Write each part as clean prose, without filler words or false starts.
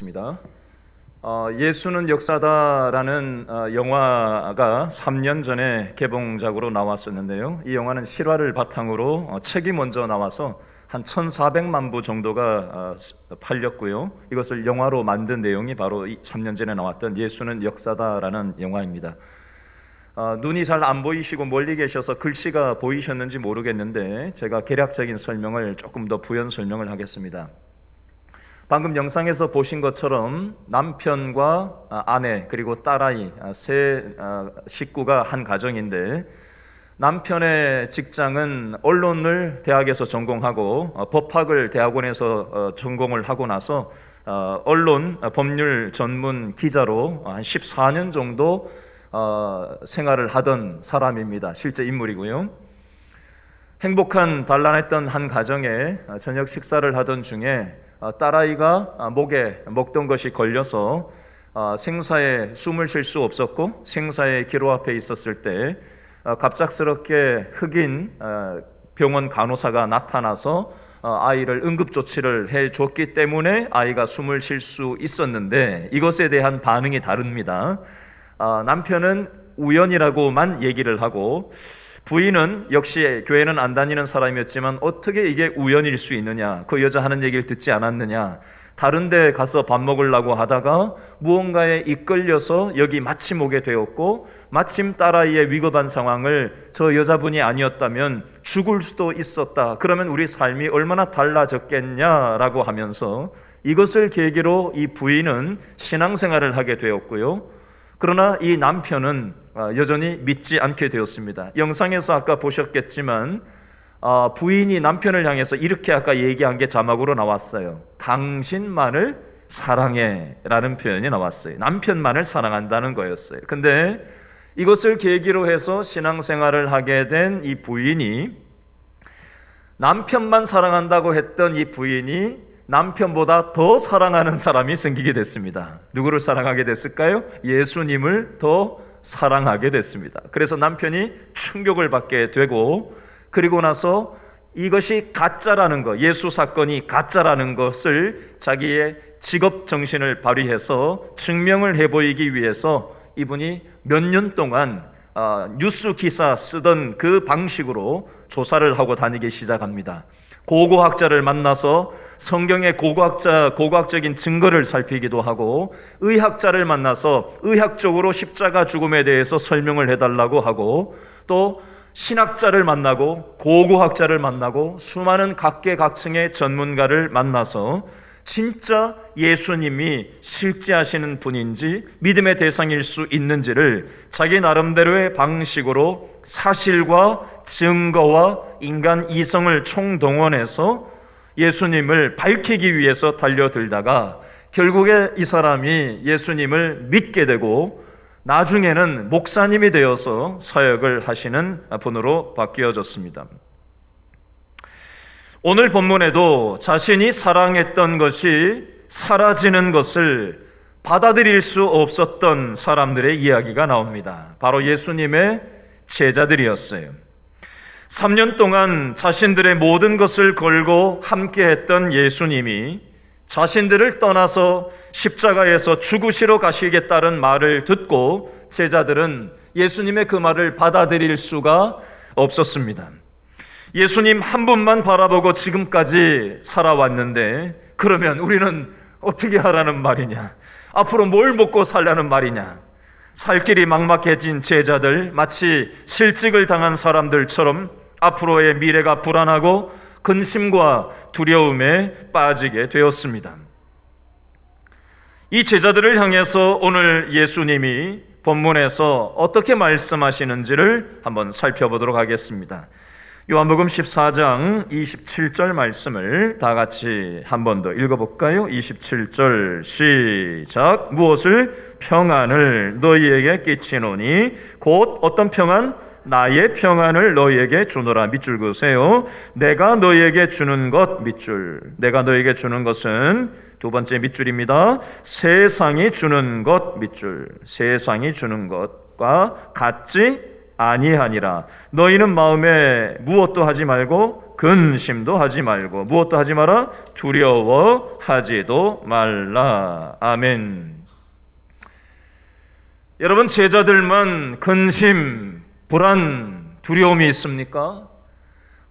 읽겠습니다. 예수는 역사다라는 영화가 3년 전에 개봉작으로 나왔었는데요. 이 영화는 실화를 바탕으로 책이 먼저 나와서 한 1,400만 부 정도가 팔렸고요. 이것을 영화로 만든 내용이 바로 3년 전에 나왔던 예수는 역사다라는 영화입니다. 눈이 잘 안 보이시고 멀리 계셔서 글씨가 보이셨는지 모르겠는데 제가 개략적인 설명을 조금 더 부연 설명을 하겠습니다. 방금 영상에서 보신 것처럼 남편과 아내 그리고 딸아이 세 식구가 한 가정인데, 남편의 직장은 언론을 대학에서 전공하고 법학을 대학원에서 전공을 하고 나서 언론 법률 전문 기자로 한 14년 정도 생활을 하던 사람입니다. 실제 인물이고요. 행복한 단란했던 한 가정에 저녁 식사를 하던 중에 딸아이가 목에 먹던 것이 걸려서 생사에 숨을 쉴 수 없었고 생사의 기로 앞에 있었을 때 갑작스럽게 흑인 병원 간호사가 나타나서 아이를 응급조치를 해줬기 때문에 아이가 숨을 쉴 수 있었는데, 이것에 대한 반응이 다릅니다. 남편은 우연이라고만 얘기를 하고, 부인은 역시 교회는 안 다니는 사람이었지만 어떻게 이게 우연일 수 있느냐, 그 여자 하는 얘기를 듣지 않았느냐, 다른 데 가서 밥 먹으려고 하다가 무언가에 이끌려서 여기 마침 오게 되었고, 마침 딸아이의 위급한 상황을 저 여자분이 아니었다면 죽을 수도 있었다, 그러면 우리 삶이 얼마나 달라졌겠냐라고 하면서 이것을 계기로 이 부인은 신앙생활을 하게 되었고요. 그러나 이 남편은 여전히 믿지 않게 되었습니다. 영상에서 아까 보셨겠지만 부인이 남편을 향해서 이렇게 아까 얘기한 게 자막으로 나왔어요. 당신만을 사랑해 라는 표현이 나왔어요. 남편만을 사랑한다는 거였어요. 근데 이것을 계기로 해서 신앙생활을 하게 된 이 부인이, 남편만 사랑한다고 했던 이 부인이 남편보다 더 사랑하는 사람이 생기게 됐습니다. 누구를 사랑하게 됐을까요? 예수님을 더 사랑하게 됐습니다. 그래서 남편이 충격을 받게 되고, 그리고 나서 이것이 가짜라는 것, 예수 사건이 가짜라는 것을 자기의 직업 정신을 발휘해서 증명을 해보이기 위해서 이분이 몇 년 동안 뉴스 기사 쓰던 그 방식으로 조사를 하고 다니기 시작합니다. 고고학자를 만나서 성경의 고고학적인 증거를 살피기도 하고, 의학자를 만나서 의학적으로 십자가 죽음에 대해서 설명을 해달라고 하고, 또 신학자를 만나고 고고학자를 만나고 수많은 각계각층의 전문가를 만나서 진짜 예수님이 실제하시는 분인지 믿음의 대상일 수 있는지를 자기 나름대로의 방식으로 사실과 증거와 인간 이성을 총동원해서 예수님을 밝히기 위해서 달려들다가 결국에 이 사람이 예수님을 믿게 되고 나중에는 목사님이 되어서 사역을 하시는 분으로 바뀌어졌습니다. 오늘 본문에도 자신이 사랑했던 것이 사라지는 것을 받아들일 수 없었던 사람들의 이야기가 나옵니다. 바로 예수님의 제자들이었어요. 3년 동안 자신들의 모든 것을 걸고 함께했던 예수님이 자신들을 떠나서 십자가에서 죽으시러 가시겠다는 말을 듣고 제자들은 예수님의 그 말을 받아들일 수가 없었습니다. 예수님 한 분만 바라보고 지금까지 살아왔는데 그러면 우리는 어떻게 하라는 말이냐, 앞으로 뭘 먹고 살라는 말이냐. 살 길이 막막해진 제자들, 마치 실직을 당한 사람들처럼 앞으로의 미래가 불안하고 근심과 두려움에 빠지게 되었습니다. 이 제자들을 향해서 오늘 예수님이 본문에서 어떻게 말씀하시는지를 한번 살펴보도록 하겠습니다. 요한복음 14장 27절 말씀을 다 같이 한 번 더 읽어볼까요? 27절 시작. 무엇을 평안을 너희에게 끼치노니 곧 어떤 평안? 나의 평안을 너희에게 주노라. 밑줄 그으세요. 내가 너희에게 주는 것, 밑줄. 내가 너희에게 주는 것은 두 번째 밑줄입니다. 세상이 주는 것, 밑줄. 세상이 주는 것과 같지 아니하니라. 너희는 마음에 무엇도 하지 말고 근심도 하지 말고 무엇도 하지 마라. 두려워하지도 말라. 아멘. 여러분, 제자들만 근심, 불안, 두려움이 있습니까?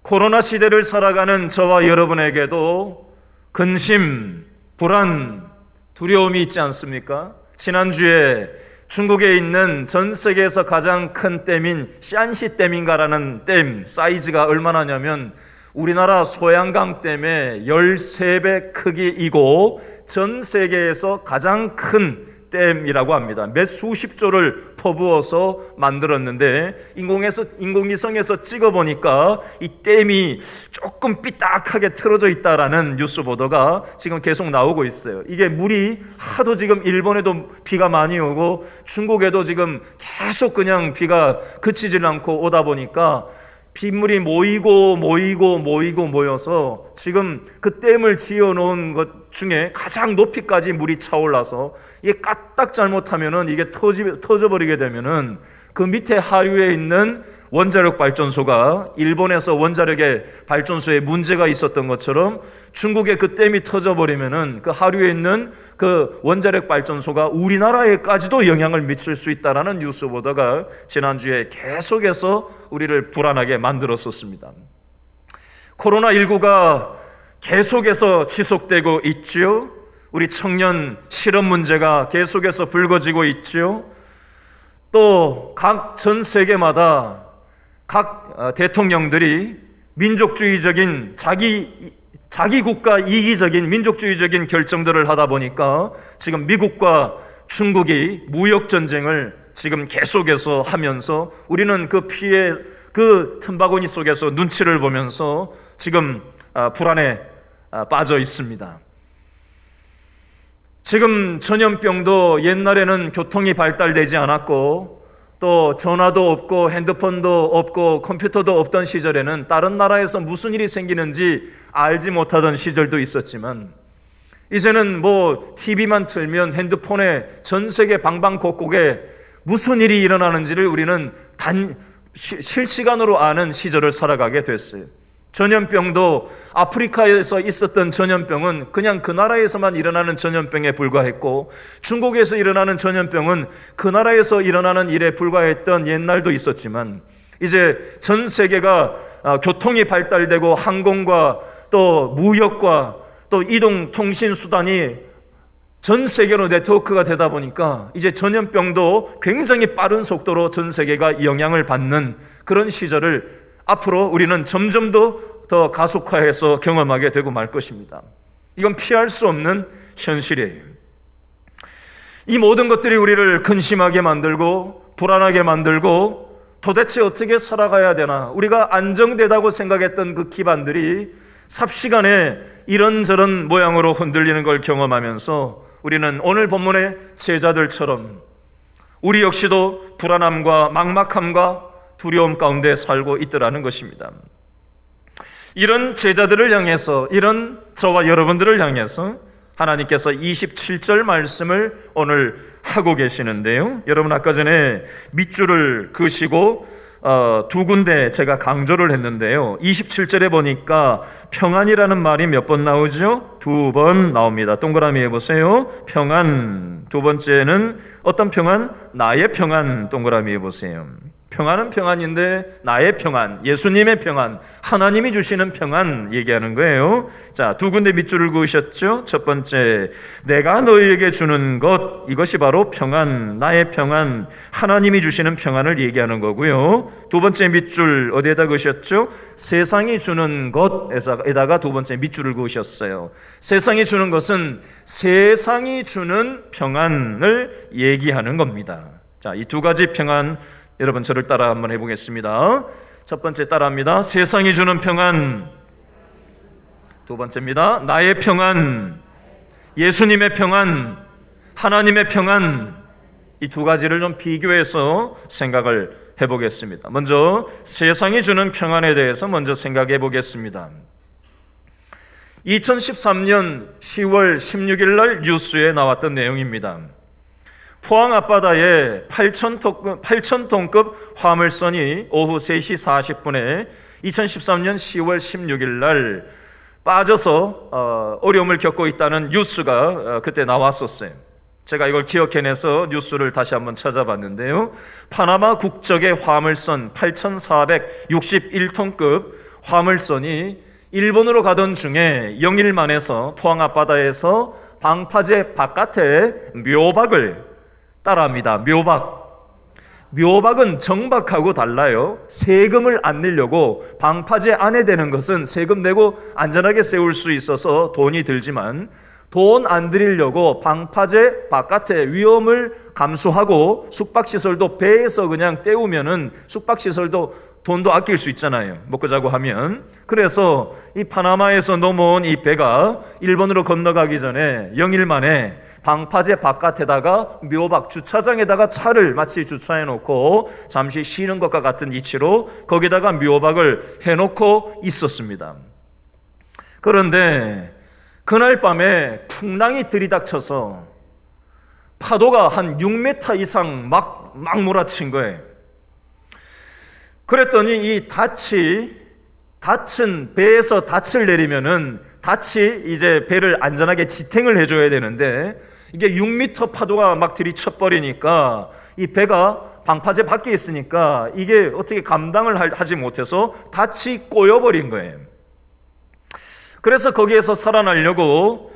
코로나 시대를 살아가는 저와 여러분에게도 근심, 불안, 두려움이 있지 않습니까? 지난주에 중국에 있는 전 세계에서 가장 큰 댐인 샨시댐인가라는 댐 사이즈가 얼마나냐면 우리나라 소양강 댐의 13배 크기이고 전 세계에서 가장 큰 댐이라고 합니다. 몇 수십 조를 퍼부어서 만들었는데 인공위성에서 찍어보니까 이 댐이 조금 삐딱하게 틀어져 있다라는 뉴스 보도가 지금 계속 나오고 있어요. 이게 물이 하도 지금 일본에도 비가 많이 오고 중국에도 지금 계속 그냥 비가 그치질 않고 오다 보니까 빗물이 모여서 지금 그 댐을 지어놓은 것 중에 가장 높이까지 물이 차올라서 이게 까딱 잘못하면은 이게 터져버리게 되면은 그 밑에 하류에 있는 원자력 발전소가 일본에서 원자력의 발전소에 문제가 있었던 것처럼 중국의 그 댐이 터져버리면은 그 하류에 있는 그 원자력 발전소가 우리나라에까지도 영향을 미칠 수 있다라는 뉴스 보도가 지난주에 계속해서 우리를 불안하게 만들었었습니다. 코로나19가 계속해서 지속되고 있지요. 우리 청년 실업 문제가 계속해서 불거지고 있지요. 또 각 전 세계마다 각 대통령들이 민족주의적인 자기 국가 이기적인 민족주의적인 결정들을 하다 보니까 지금 미국과 중국이 무역 전쟁을 지금 계속해서 하면서 우리는 그 피해 그 틈바구니 속에서 눈치를 보면서 지금 불안에 빠져 있습니다. 지금 전염병도 옛날에는 교통이 발달되지 않았고 또 전화도 없고 핸드폰도 없고 컴퓨터도 없던 시절에는 다른 나라에서 무슨 일이 생기는지 알지 못하던 시절도 있었지만 이제는 뭐 TV만 틀면 핸드폰에 전 세계 방방곡곡에 무슨 일이 일어나는지를 우리는 실시간으로 아는 시절을 살아가게 됐어요. 전염병도 아프리카에서 있었던 전염병은 그냥 그 나라에서만 일어나는 전염병에 불과했고 중국에서 일어나는 전염병은 그 나라에서 일어나는 일에 불과했던 옛날도 있었지만 이제 전 세계가 교통이 발달되고 항공과 또 무역과 또 이동 통신 수단이 전 세계로 네트워크가 되다 보니까 이제 전염병도 굉장히 빠른 속도로 전 세계가 영향을 받는 그런 시절을 앞으로 우리는 점점 더 가속화해서 경험하게 되고 말 것입니다. 이건 피할 수 없는 현실이에요. 이 모든 것들이 우리를 근심하게 만들고 불안하게 만들고 도대체 어떻게 살아가야 되나, 우리가 안정되다고 생각했던 그 기반들이 삽시간에 이런저런 모양으로 흔들리는 걸 경험하면서 우리는 오늘 본문의 제자들처럼 우리 역시도 불안함과 막막함과 두려움 가운데 살고 있더라는 것입니다. 이런 제자들을 향해서, 이런 저와 여러분들을 향해서 하나님께서 27절 말씀을 오늘 하고 계시는데요. 여러분 아까 전에 밑줄을 그으시고 두 군데 제가 강조를 했는데요. 27절에 보니까 평안이라는 말이 몇 번 나오죠? 2번 나옵니다. 동그라미 해보세요. 평안. 두 번째는 어떤 평안? 나의 평안. 동그라미 해보세요. 평안은 평안인데 나의 평안, 예수님의 평안, 하나님이 주시는 평안 얘기하는 거예요. 자, 두 군데 밑줄을 그으셨죠? 첫 번째, 내가 너희에게 주는 것, 이것이 바로 평안, 나의 평안, 하나님이 주시는 평안을 얘기하는 거고요. 두 번째 밑줄 어디에다 그으셨죠? 세상이 주는 것에다가 두 번째 밑줄을 그으셨어요. 세상이 주는 것은 세상이 주는 평안을 얘기하는 겁니다. 자, 이 두 가지 평안, 여러분 저를 따라 한번 해보겠습니다. 첫 번째 따라합니다. 세상이 주는 평안. 두 번째입니다. 나의 평안, 예수님의 평안, 하나님의 평안. 이 두 가지를 좀 비교해서 생각을 해보겠습니다. 먼저 세상이 주는 평안에 대해서 먼저 생각해 보겠습니다. 2013년 10월 16일 날 뉴스에 나왔던 내용입니다. 포항 앞바다에 8,000톤급 화물선이 오후 3시 40분에 2013년 10월 16일 날 빠져서 어려움을 겪고 있다는 뉴스가 그때 나왔었어요. 제가 이걸 기억해내서 뉴스를 다시 한번 찾아봤는데요. 파나마 국적의 화물선 8,461톤급 화물선이 일본으로 가던 중에 영일만에서 포항 앞바다에서 방파제 바깥에 묘박을 따라합니다. 묘박은 정박하고 달라요. 세금을 안 내려고 방파제 안에 대는 것은 세금 내고 안전하게 세울 수 있어서 돈이 들지만 돈 안 들이려고 방파제 바깥에 위험을 감수하고 숙박시설도 배에서 그냥 때우면은 숙박시설도 돈도 아낄 수 있잖아요. 먹고 자고 하면. 그래서 이 파나마에서 넘어온 이 배가 일본으로 건너가기 전에 영일만에 방파제 바깥에다가 묘박 주차장에다가 차를 마치 주차해 놓고 잠시 쉬는 것과 같은 위치로 거기다가 묘박을 해놓고 있었습니다. 그런데 그날 밤에 풍랑이 들이닥쳐서 파도가 한 6m 이상 막 몰아친 거예요. 그랬더니 이 닻은 배에서 닻을 내리면은 닻이 이제 배를 안전하게 지탱을 해줘야 되는데 이게 6m 파도가 막 들이쳐버리니까 이 배가 방파제 밖에 있으니까 이게 어떻게 감당을 하지 못해서 닻이 꼬여버린 거예요. 그래서 거기에서 살아나려고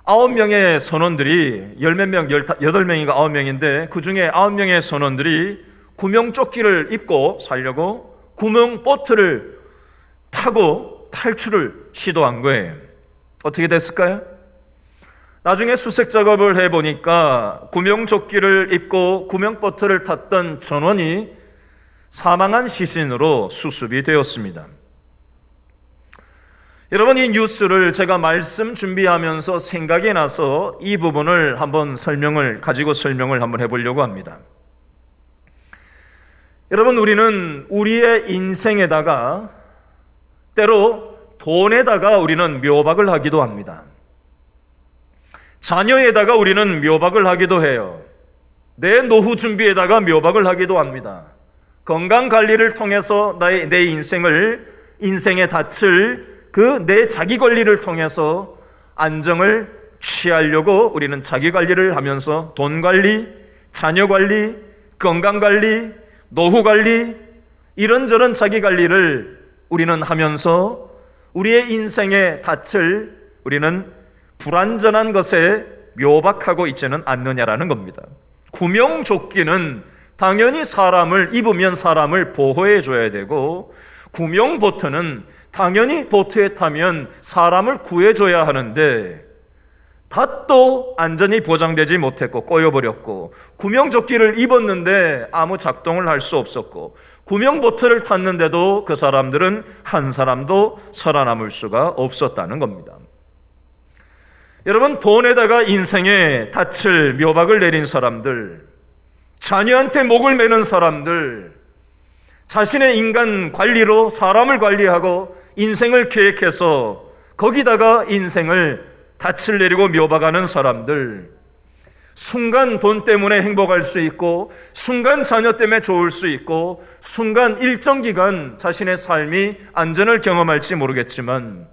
9명의 선원들이 10몇 명, 8명인가 9명인데 그 중에 9명의 선원들이 구명조끼를 입고 살려고 구명보트를 타고 탈출을 시도한 거예요. 어떻게 됐을까요? 나중에 수색 작업을 해보니까 구명조끼를 입고 구명보트를 탔던 전원이 사망한 시신으로 수습이 되었습니다. 여러분, 이 뉴스를 제가 말씀 준비하면서 생각이 나서 이 부분을 가지고 설명을 한번 해보려고 합니다. 여러분, 우리는 우리의 인생에다가 때로 돈에다가 우리는 묘박을 하기도 합니다. 자녀에다가 우리는 묘박을 하기도 해요. 내 노후 준비에다가 묘박을 하기도 합니다. 건강 관리를 통해서 내 인생의 닻을 내 자기 관리를 통해서 안정을 취하려고 우리는 자기 관리를 하면서 돈 관리, 자녀 관리, 건강 관리, 노후 관리, 이런저런 자기 관리를 우리는 하면서 우리의 인생의 닻을 우리는 불완전한 것에 묘박하고 있지는 않느냐라는 겁니다. 구명조끼는 당연히 입으면 사람을 보호해 줘야 되고, 구명보트는 당연히 보트에 타면 사람을 구해줘야 하는데 닷도 안전이 보장되지 못했고 꼬여버렸고, 구명조끼를 입었는데 아무 작동을 할 수 없었고, 구명보트를 탔는데도 그 사람들은 한 사람도 살아남을 수가 없었다는 겁니다. 여러분, 돈에다가 인생의 닻을 묘박을 내린 사람들, 자녀한테 목을 매는 사람들, 자신의 인간 관리로 사람을 관리하고 인생을 계획해서 거기다가 인생을 닻을 내리고 묘박하는 사람들, 순간 돈 때문에 행복할 수 있고, 순간 자녀 때문에 좋을 수 있고, 순간 일정 기간 자신의 삶이 안전을 경험할지 모르겠지만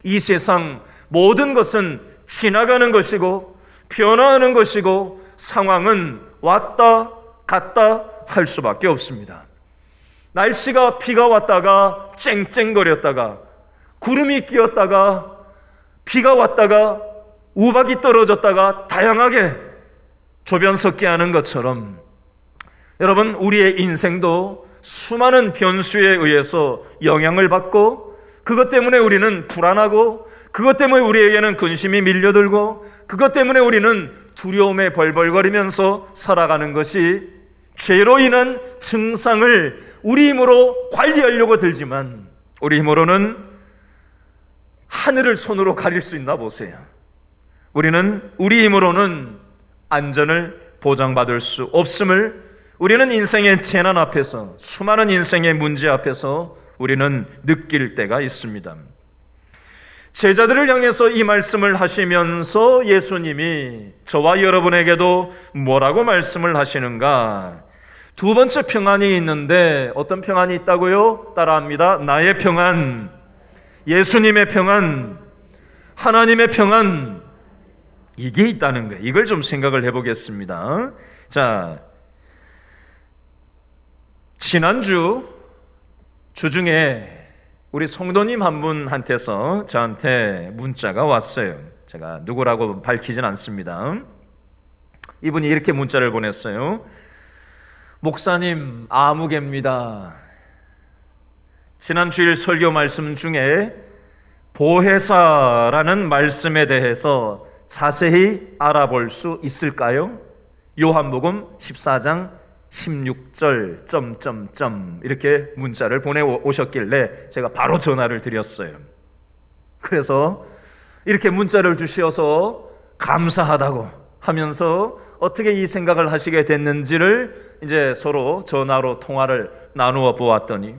이 세상 모든 것은 지나가는 것이고 변화하는 것이고 상황은 왔다 갔다 할 수밖에 없습니다. 날씨가 비가 왔다가 쨍쨍거렸다가 구름이 끼었다가 비가 왔다가 우박이 떨어졌다가 다양하게 조변석게 하는 것처럼 여러분, 우리의 인생도 수많은 변수에 의해서 영향을 받고, 그것 때문에 우리는 불안하고, 그것 때문에 우리에게는 근심이 밀려들고, 그것 때문에 우리는 두려움에 벌벌거리면서 살아가는 것이 죄로 인한 증상을 우리 힘으로 관리하려고 들지만 우리 힘으로는 하늘을 손으로 가릴 수 있나 보세요. 우리 힘으로는 안전을 보장받을 수 없음을 우리는 인생의 재난 앞에서, 수많은 인생의 문제 앞에서 우리는 느낄 때가 있습니다. 제자들을 향해서 이 말씀을 하시면서 예수님이 저와 여러분에게도 뭐라고 말씀을 하시는가? 두 번째 평안이 있는데 어떤 평안이 있다고요? 따라합니다. 나의 평안, 예수님의 평안, 하나님의 평안, 이게 있다는 거예요. 이걸 좀 생각을 해보겠습니다. 자, 지난주 주중에 우리 성도님 한 분한테서 저한테 문자가 왔어요. 제가 누구라고 밝히진 않습니다. 이분이 이렇게 문자를 보냈어요. 목사님, 아무개입니다. 지난 주일 설교 말씀 중에 보혜사라는 말씀에 대해서 자세히 알아볼 수 있을까요? 요한복음 14장 16절 이렇게 문자를 보내오셨길래 제가 바로 전화를 드렸어요. 그래서 이렇게 문자를 주셔서 감사하다고 하면서 어떻게 이 생각을 하시게 됐는지를 이제 서로 전화로 통화를 나누어 보았더니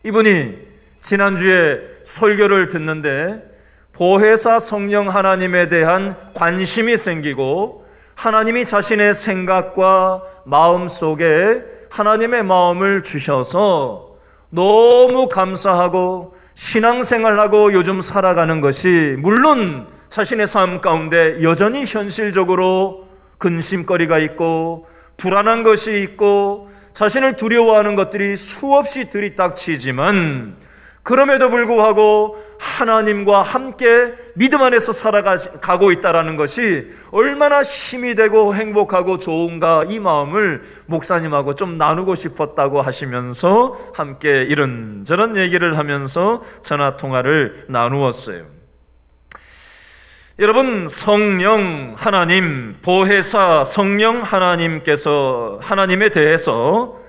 이분이 지난주에 설교를 듣는데 보혜사 성령 하나님에 대한 관심이 생기고 하나님이 자신의 생각과 마음 속에 하나님의 마음을 주셔서 너무 감사하고 신앙생활하고 요즘 살아가는 것이 물론 자신의 삶 가운데 여전히 현실적으로 근심거리가 있고 불안한 것이 있고 자신을 두려워하는 것들이 수없이 들이닥치지만 그럼에도 불구하고 하나님과 함께 믿음 안에서 살아가고 있다는 것이 얼마나 힘이 되고 행복하고 좋은가, 이 마음을 목사님하고 좀 나누고 싶었다고 하시면서 함께 이런저런 얘기를 하면서 전화통화를 나누었어요. 여러분, 성령 하나님, 보혜사 성령 하나님께서 하나님에 대해서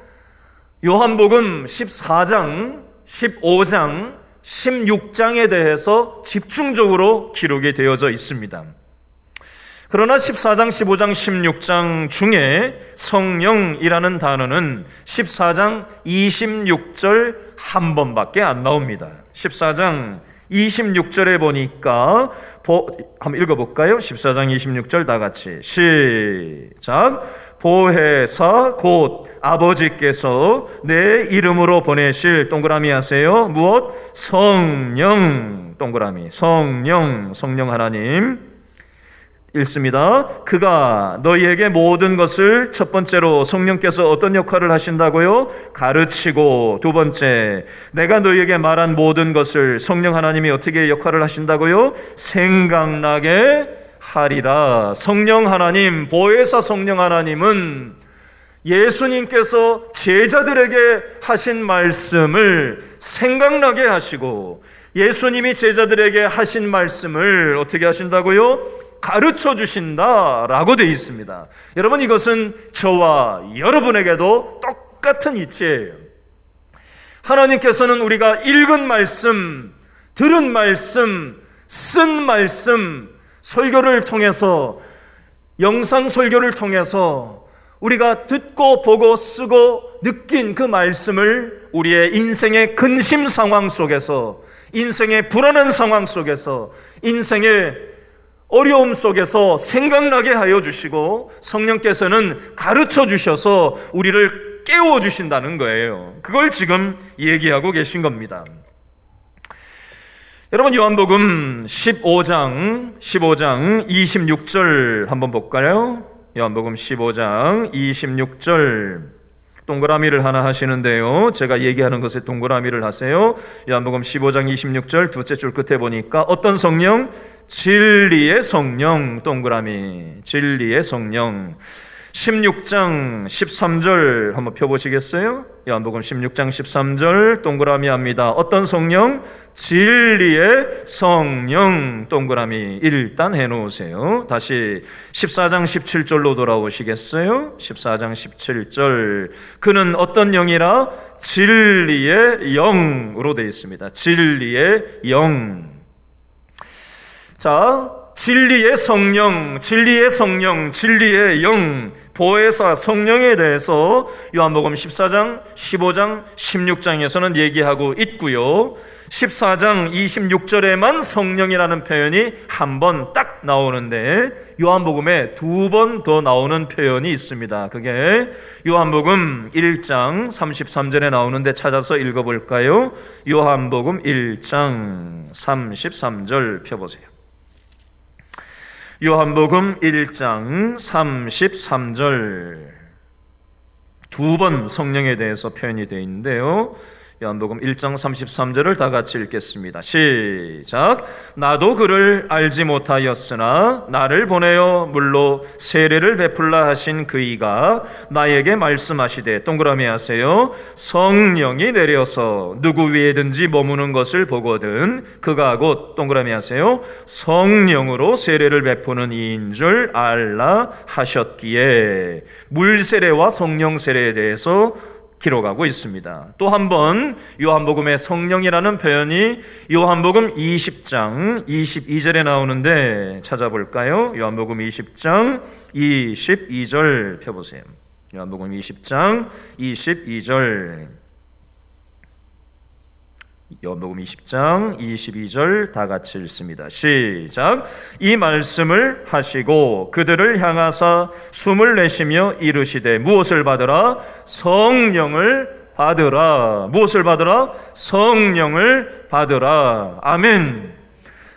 요한복음 14장, 15장, 16장에 대해서 집중적으로 기록이 되어져 있습니다. 그러나 14장, 15장, 16장 중에 성령이라는 단어는 14장 26절 한 번밖에 안 나옵니다. 14장 26절에 보니까 한번 읽어볼까요? 14장 26절 다 같이 시작. 보혜사 곧 아버지께서 내 이름으로 보내실 동그라미 하세요. 무엇? 성령 동그라미. 성령 하나님 읽습니다. 그가 너희에게 모든 것을, 첫 번째로 성령께서 어떤 역할을 하신다고요? 가르치고, 두 번째 내가 너희에게 말한 모든 것을 성령 하나님이 어떻게 역할을 하신다고요? 생각나게 하리라. 성령 하나님, 보혜사 성령 하나님은 예수님께서 제자들에게 하신 말씀을 생각나게 하시고 예수님이 제자들에게 하신 말씀을 어떻게 하신다고요? 가르쳐 주신다라고 되어 있습니다. 여러분, 이것은 저와 여러분에게도 똑같은 이치예요. 하나님께서는 우리가 읽은 말씀, 들은 말씀, 쓴 말씀, 설교를 통해서, 영상 설교를 통해서 우리가 듣고 보고 쓰고 느낀 그 말씀을 우리의 인생의 근심 상황 속에서, 인생의 불안한 상황 속에서, 인생의 어려움 속에서 생각나게 하여 주시고 성령께서는 가르쳐 주셔서 우리를 깨워 주신다는 거예요. 그걸 지금 얘기하고 계신 겁니다. 여러분, 요한복음 15장 26절 한번 볼까요? 요한복음 15장 26절 동그라미를 하나 하시는데요, 제가 얘기하는 것에 동그라미를 하세요. 요한복음 15장 26절 두째 줄 끝에 보니까 어떤 성령? 진리의 성령 동그라미. 진리의 성령. 16장 13절 한번 펴보시겠어요? 요한복음 16장 13절 동그라미 합니다. 어떤 성령? 진리의 성령 동그라미 일단 해놓으세요. 다시 14장 17절로 돌아오시겠어요? 14장 17절. 그는 어떤 영이라? 진리의 영으로 되어 있습니다. 진리의 영. 자, 진리의 성령, 진리의 성령, 진리의 영, 보혜사 성령에 대해서 요한복음 14장, 15장, 16장에서는 얘기하고 있고요. 14장 26절에만 성령이라는 표현이 한 번 딱 나오는데 요한복음에 2번 더 나오는 표현이 있습니다. 그게 요한복음 1장 33절에 나오는데 찾아서 읽어볼까요? 요한복음 1장 33절 펴보세요. 요한복음 1장 33절 2번 성령에 대해서 표현이 되어 있는데요. 요한복음 1장 33절을 다 같이 읽겠습니다. 시작. 나도 그를 알지 못하였으나 나를 보내어 물로 세례를 베풀라 하신 그이가 나에게 말씀하시되 동그라미 하세요. 성령이 내려서 누구 위에든지 머무는 것을 보거든 그가 곧 동그라미 하세요. 성령으로 세례를 베푸는 이인 줄 알라 하셨기에 물세례와 성령 세례에 대해서 기록하고 있습니다. 또 한 번 요한복음의 성령이라는 표현이 요한복음 20장 22절에 나오는데 찾아볼까요? 요한복음 20장 22절 펴보세요. 요한복음 20장 22절 요한복음 20장 22절 다 같이 읽습니다. 시작. 이 말씀을 하시고 그들을 향하사 숨을 내쉬며 이르시되 무엇을 받으라? 성령을 받으라. 무엇을 받으라? 성령을 받으라. 아멘.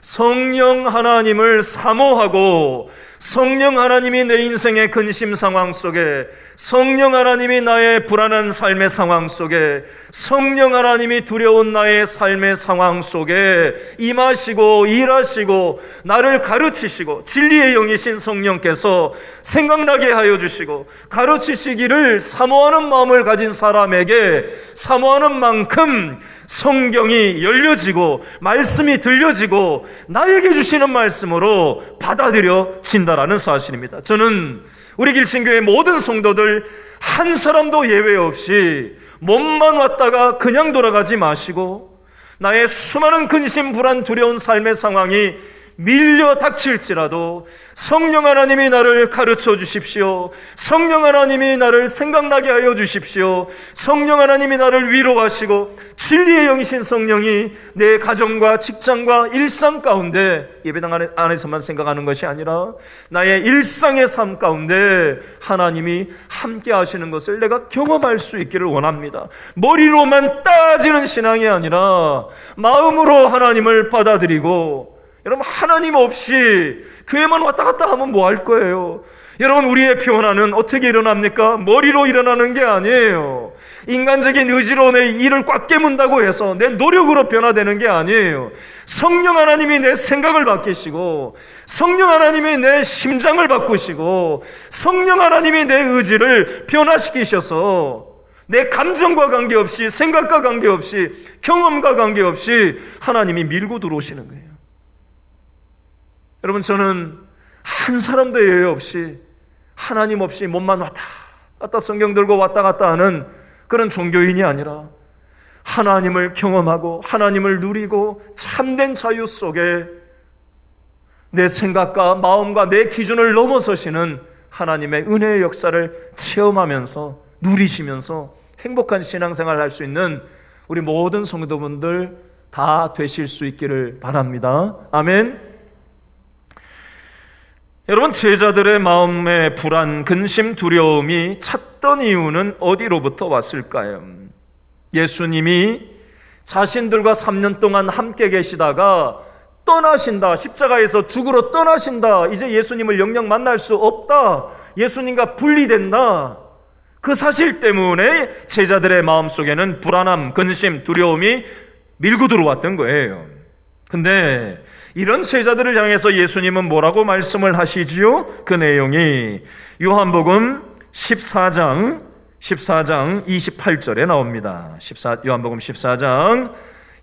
성령 하나님을 사모하고 성령 하나님이 내 인생의 근심 상황 속에, 성령 하나님이 나의 불안한 삶의 상황 속에, 성령 하나님이 두려운 나의 삶의 상황 속에 임하시고 일하시고 나를 가르치시고 진리의 영이신 성령께서 생각나게 하여 주시고 가르치시기를 사모하는 마음을 가진 사람에게 사모하는 만큼 성경이 열려지고 말씀이 들려지고 나에게 주시는 말씀으로 받아들여진다라는 사실입니다. 저는 우리 길신교회 모든 성도들 한 사람도 예외 없이 몸만 왔다가 그냥 돌아가지 마시고 나의 수많은 근심, 불안, 두려운 삶의 상황이 밀려 닥칠지라도 성령 하나님이 나를 가르쳐 주십시오. 성령 하나님이 나를 생각나게 하여 주십시오. 성령 하나님이 나를 위로하시고 진리의 영이신 성령이 내 가정과 직장과 일상 가운데, 예배당 안에서만 생각하는 것이 아니라 나의 일상의 삶 가운데 하나님이 함께 하시는 것을 내가 경험할 수 있기를 원합니다. 머리로만 따지는 신앙이 아니라 마음으로 하나님을 받아들이고, 여러분, 하나님 없이 교회만 왔다 갔다 하면 뭐 할 거예요? 여러분, 우리의 변화는 어떻게 일어납니까? 머리로 일어나는 게 아니에요. 인간적인 의지로 내 일을 꽉 깨문다고 해서 내 노력으로 변화되는 게 아니에요. 성령 하나님이 내 생각을 바뀌시고, 성령 하나님이 내 심장을 바꾸시고, 성령 하나님이 내 의지를 변화시키셔서 내 감정과 관계없이, 생각과 관계없이, 경험과 관계없이 하나님이 밀고 들어오시는 거예요. 여러분, 저는 한 사람도 예외 없이 하나님 없이 몸만 왔다 갔다 성경 들고 왔다 갔다 하는 그런 종교인이 아니라 하나님을 경험하고 하나님을 누리고 참된 자유 속에 내 생각과 마음과 내 기준을 넘어서시는 하나님의 은혜의 역사를 체험하면서 누리시면서 행복한 신앙생활을 할 수 있는 우리 모든 성도분들 다 되실 수 있기를 바랍니다. 아멘. 여러분, 제자들의 마음의 불안, 근심, 두려움이 찼던 이유는 어디로부터 왔을까요? 예수님이 자신들과 3년 동안 함께 계시다가 떠나신다, 십자가에서 죽으러 떠나신다, 이제 예수님을 영영 만날 수 없다, 예수님과 분리된다, 그 사실 때문에 제자들의 마음속에는 불안함, 근심, 두려움이 밀고 들어왔던 거예요. 근데 이런 제자들을 향해서 예수님은 뭐라고 말씀을 하시지요? 그 내용이 요한복음 14장 28절에 나옵니다. 요한복음 14장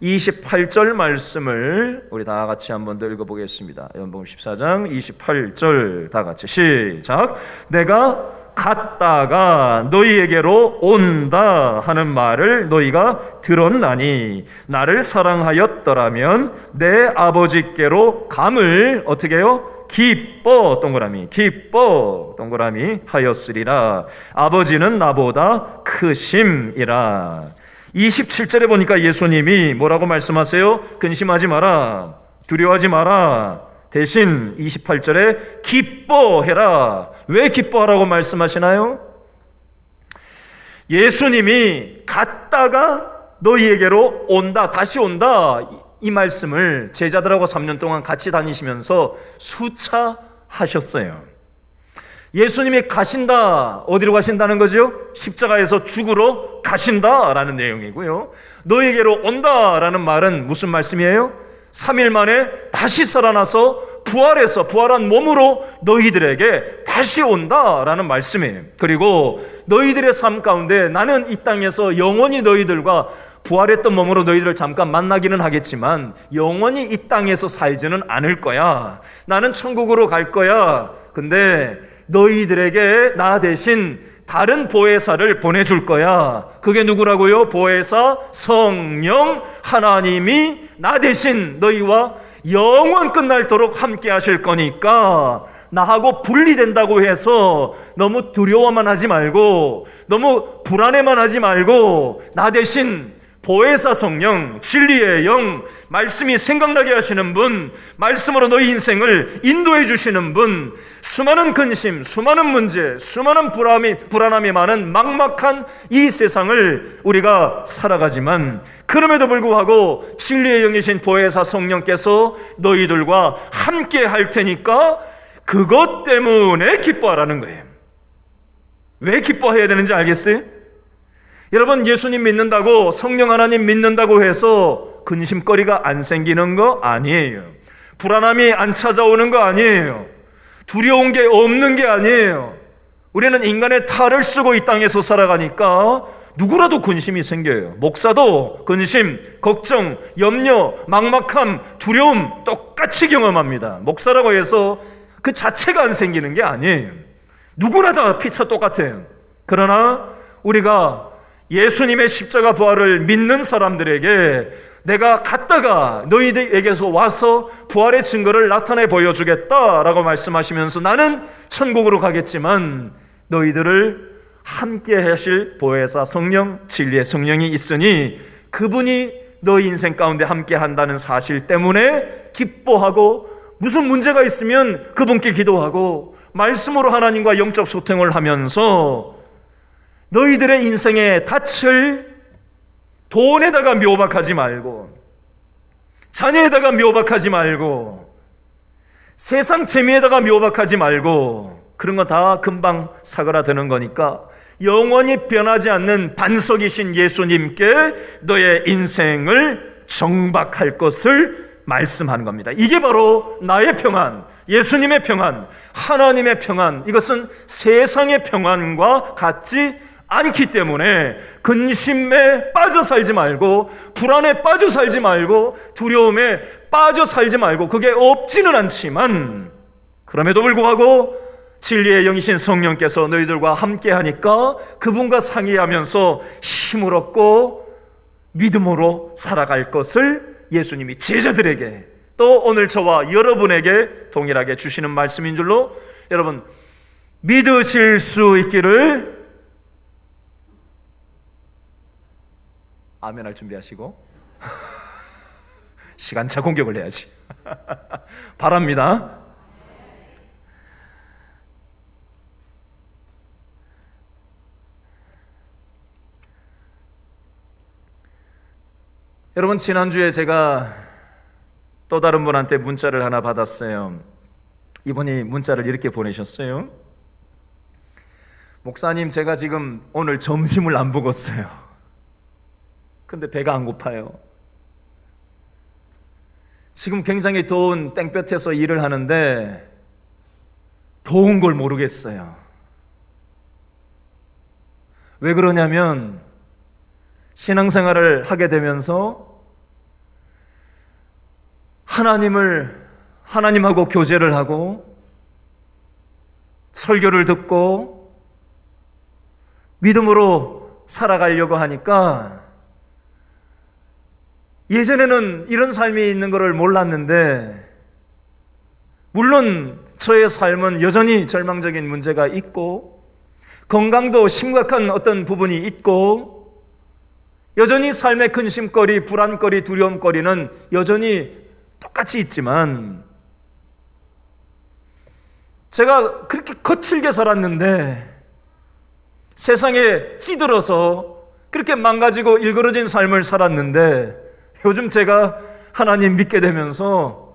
28절 말씀을 우리 다 같이 한번 더 읽어보겠습니다. 요한복음 14장 28절 다 같이 시작. 내가 갔다가 너희에게로 온다 하는 말을 너희가 들었나니 나를 사랑하였더라면 내 아버지께로 감을 어떻게 해요? 기뻐 동그라미 기뻐 동그라미 하였으리라. 아버지는 나보다 크심이라. 27절에 보니까 예수님이 뭐라고 말씀하세요? 근심하지 마라, 두려워하지 마라, 대신 28절에 기뻐해라. 왜 기뻐하라고 말씀하시나요? 예수님이 갔다가 너희에게로 온다, 다시 온다, 이 말씀을 제자들하고 3년 동안 같이 다니시면서 수차 하셨어요. 예수님이 가신다. 어디로 가신다는 거죠? 십자가에서 죽으러 가신다라는 내용이고요. 너희에게로 온다라는 말은 무슨 말씀이에요? 3일 만에 다시 살아나서 부활한 몸으로 너희들에게 다시 온다라는 말씀이에요. 그리고 너희들의 삶 가운데 나는 이 땅에서 영원히 너희들과 부활했던 몸으로 너희들을 잠깐 만나기는 하겠지만 영원히 이 땅에서 살지는 않을 거야. 나는 천국으로 갈 거야. 근데 너희들에게 나 대신 다른 보혜사를 보내줄 거야. 그게 누구라고요? 보혜사 성령 하나님이 나 대신 너희와 영원 끝날도록 함께 하실 거니까 나하고 분리된다고 해서 너무 두려워만 하지 말고 너무 불안해만 하지 말고 나 대신 보혜사 성령, 진리의 영, 말씀이 생각나게 하시는 분, 말씀으로 너희 인생을 인도해 주시는 분, 수많은 근심, 수많은 문제, 수많은 불안함이 많은 막막한 이 세상을 우리가 살아가지만 그럼에도 불구하고 진리의 영이신 보혜사 성령께서 너희들과 함께 할 테니까 그것 때문에 기뻐하라는 거예요. 왜 기뻐해야 되는지 알겠어요? 여러분, 예수님 믿는다고, 성령 하나님 믿는다고 해서 근심거리가 안 생기는 거 아니에요. 불안함이 안 찾아오는 거 아니에요. 두려운 게 없는 게 아니에요. 우리는 인간의 탈을 쓰고 이 땅에서 살아가니까 누구라도 근심이 생겨요. 목사도 근심, 걱정, 염려, 막막함, 두려움 똑같이 경험합니다. 목사라고 해서 그 자체가 안 생기는 게 아니에요. 누구나 다 피차 똑같아요. 그러나 우리가 예수님의 십자가 부활을 믿는 사람들에게 내가 갔다가 너희들에게서 와서 부활의 증거를 나타내 보여주겠다라고 말씀하시면서 나는 천국으로 가겠지만 너희들을 함께 하실 보혜사 성령, 진리의 성령이 있으니 그분이 너희 인생 가운데 함께 한다는 사실 때문에 기뻐하고 무슨 문제가 있으면 그분께 기도하고 말씀으로 하나님과 영적 소통을 하면서 너희들의 인생의 닻을 돈에다가 묘박하지 말고 자녀에다가 묘박하지 말고 세상 재미에다가 묘박하지 말고 그런 건 다 금방 사그라드는 거니까 영원히 변하지 않는 반석이신 예수님께 너의 인생을 정박할 것을 말씀하는 겁니다. 이게 바로 나의 평안, 예수님의 평안, 하나님의 평안. 이것은 세상의 평안과 같지 않기 때문에 근심에 빠져 살지 말고 불안에 빠져 살지 말고 두려움에 빠져 살지 말고 그게 없지는 않지만 그럼에도 불구하고 진리의 영이신 성령께서 너희들과 함께 하니까 그분과 상의하면서 힘을 얻고 믿음으로 살아갈 것을 예수님이 제자들에게 또 오늘 저와 여러분에게 동일하게 주시는 말씀인 줄로 여러분 믿으실 수 있기를 아멘 할 준비하시고 시간차 공격을 해야지 바랍니다. 여러분, 지난주에 제가 또 다른 분한테 문자를 하나 받았어요. 이분이 문자를 이렇게 보내셨어요. 목사님, 제가 지금 오늘 점심을 안 먹었어요. 근데 배가 안 고파요. 지금 굉장히 더운 땡볕에서 일을 하는데 더운 걸 모르겠어요. 왜 그러냐면 신앙생활을 하게 되면서 하나님하고 교제를 하고 설교를 듣고 믿음으로 살아가려고 하니까 예전에는 이런 삶이 있는 것을 몰랐는데 물론 저의 삶은 여전히 절망적인 문제가 있고 건강도 심각한 어떤 부분이 있고 여전히 삶의 근심거리, 불안거리, 두려움거리는 여전히 똑같이 있지만 제가 그렇게 거칠게 살았는데 세상에 찌들어서 그렇게 망가지고 일그러진 삶을 살았는데 요즘 제가 하나님 믿게 되면서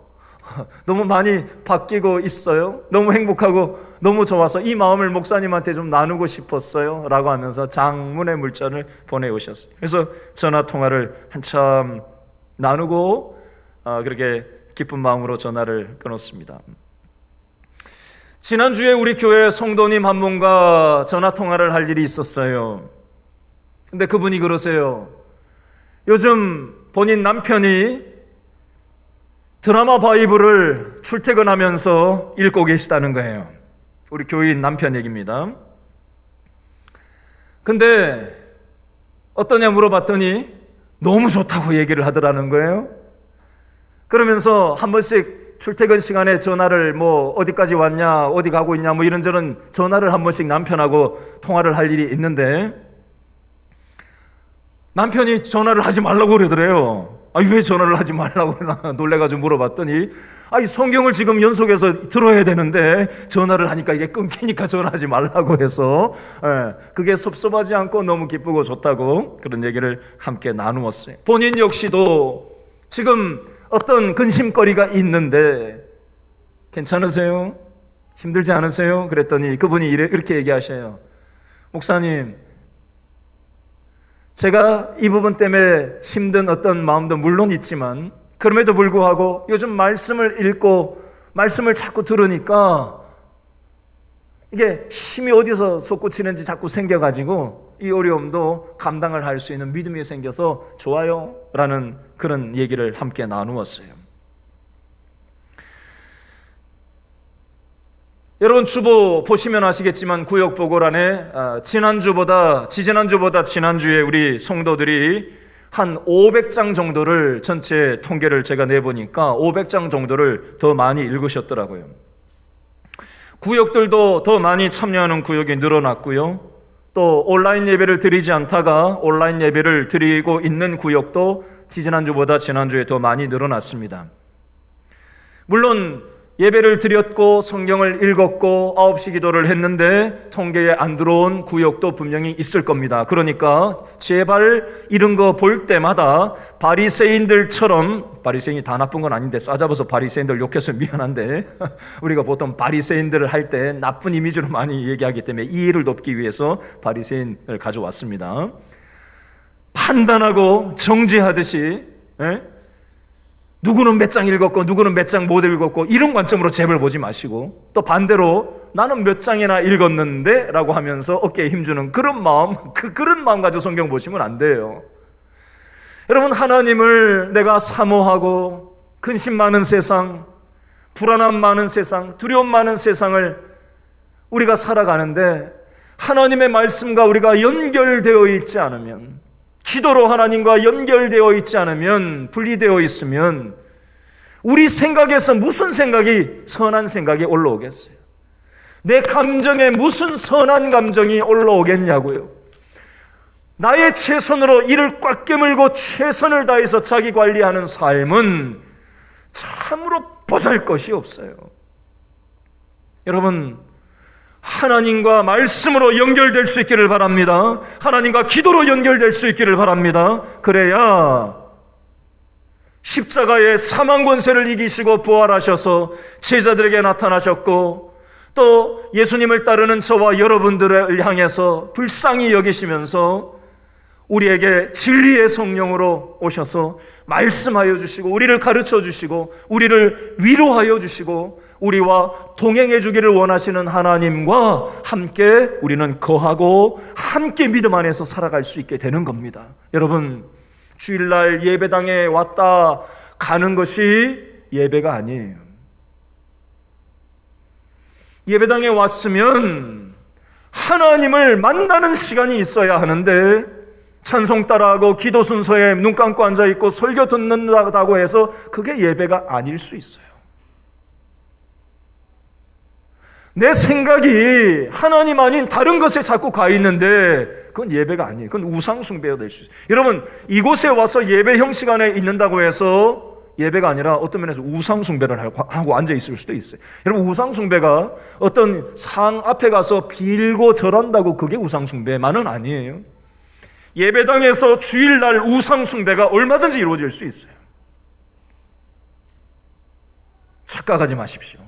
너무 많이 바뀌고 있어요. 너무 행복하고 너무 좋아서 이 마음을 목사님한테 좀 나누고 싶었어요 라고 하면서 장문의 물자를 보내오셨어요. 그래서 전화 통화를 한참 나누고 그렇게 기쁜 마음으로 전화를 끊었습니다. 지난주에 우리 교회 성도님 한 분과 전화 통화를 할 일이 있었어요. 근데 그분이 그러세요. 요즘 본인 남편이 드라마 바이블을 출퇴근하면서 읽고 계시다는 거예요. 우리 교인 남편 얘기입니다. 근데 어떠냐 물어봤더니 너무 좋다고 얘기를 하더라는 거예요. 그러면서 한 번씩 출퇴근 시간에 전화를 뭐 어디까지 왔냐, 어디 가고 있냐, 뭐 이런저런 전화를 한 번씩 남편하고 통화를 할 일이 있는데 남편이 전화를 하지 말라고 그러더래요. 왜 전화를 하지 말라고 그러나 놀래가지고 물어봤더니 성경을 지금 연속해서 들어야 되는데 전화를 하니까 이게 끊기니까 전화하지 말라고 해서 그게 섭섭하지 않고 너무 기쁘고 좋다고 그런 얘기를 함께 나누었어요. 본인 역시도 지금 어떤 근심거리가 있는데 괜찮으세요? 힘들지 않으세요? 그랬더니 그분이 이렇게 얘기하셔요. 목사님, 제가 이 부분 때문에 힘든 어떤 마음도 물론 있지만 그럼에도 불구하고 요즘 말씀을 읽고 말씀을 자꾸 들으니까 이게 힘이 어디서 솟구치는지 자꾸 생겨가지고 이 어려움도 감당을 할 수 있는 믿음이 생겨서 좋아요 라는 그런 얘기를 함께 나누었어요. 여러분 주보 보시면 아시겠지만 구역보고란에 지지난주보다 지난주에 우리 성도들이 한 500장 정도를 전체 통계를 제가 내보니까 500장 정도를 더 많이 읽으셨더라고요. 구역들도 더 많이 참여하는 구역이 늘어났고요. 또 온라인 예배를 드리지 않다가 온라인 예배를 드리고 있는 구역도 지난주보다 지난주에 더 많이 늘어났습니다. 물론 예배를 드렸고 성경을 읽었고 9시 기도를 했는데 통계에 안 들어온 구역도 분명히 있을 겁니다. 그러니까 제발 이런 거 볼 때마다 바리새인들처럼, 바리새인이 다 나쁜 건 아닌데 싸잡아서 바리새인들 욕해서 미안한데 우리가 보통 바리새인들을 할 때 나쁜 이미지로 많이 얘기하기 때문에 이해를 돕기 위해서 바리새인을 가져왔습니다. 판단하고 정죄하듯이 누구는 몇 장 읽었고 누구는 몇 장 못 읽었고 이런 관점으로 제발 보지 마시고 또 반대로 나는 몇 장이나 읽었는데 라고 하면서 어깨에 힘주는 그런 마음 가지고 성경 보시면 안 돼요. 여러분, 하나님을 내가 사모하고 근심 많은 세상, 불안함 많은 세상, 두려움 많은 세상을 우리가 살아가는데 하나님의 말씀과 우리가 연결되어 있지 않으면, 기도로 하나님과 연결되어 있지 않으면, 분리되어 있으면 우리 생각에서 무슨 생각이 선한 생각이 올라오겠어요? 내 감정에 무슨 선한 감정이 올라오겠냐고요. 나의 최선으로 이를 꽉 깨물고 최선을 다해서 자기 관리하는 삶은 참으로 보잘것이 없어요. 여러분, 하나님과 말씀으로 연결될 수 있기를 바랍니다. 하나님과 기도로 연결될 수 있기를 바랍니다. 그래야 십자가의 사망 권세를 이기시고 부활하셔서 제자들에게 나타나셨고 또 예수님을 따르는 저와 여러분들을 향해서 불쌍히 여기시면서 우리에게 진리의 성령으로 오셔서 말씀하여 주시고 우리를 가르쳐 주시고 우리를 위로하여 주시고 우리와 동행해 주기를 원하시는 하나님과 함께 우리는 거하고 함께 믿음 안에서 살아갈 수 있게 되는 겁니다. 여러분, 주일날 예배당에 왔다 가는 것이 예배가 아니에요. 예배당에 왔으면 하나님을 만나는 시간이 있어야 하는데 찬송 따라하고 기도 순서에 눈 감고 앉아있고 설교 듣는다고 해서 그게 예배가 아닐 수 있어요. 내 생각이 하나님 아닌 다른 것에 자꾸 가 있는데 그건 예배가 아니에요. 그건 우상 숭배가 될 수 있어요. 여러분, 이곳에 와서 예배 형식 안에 있는다고 해서 예배가 아니라 어떤 면에서 우상 숭배를 하고 앉아 있을 수도 있어요. 여러분, 우상 숭배가 어떤 상 앞에 가서 빌고 절한다고 그게 우상 숭배만은 아니에요. 예배당에서 주일날 우상 숭배가 얼마든지 이루어질 수 있어요. 착각하지 마십시오.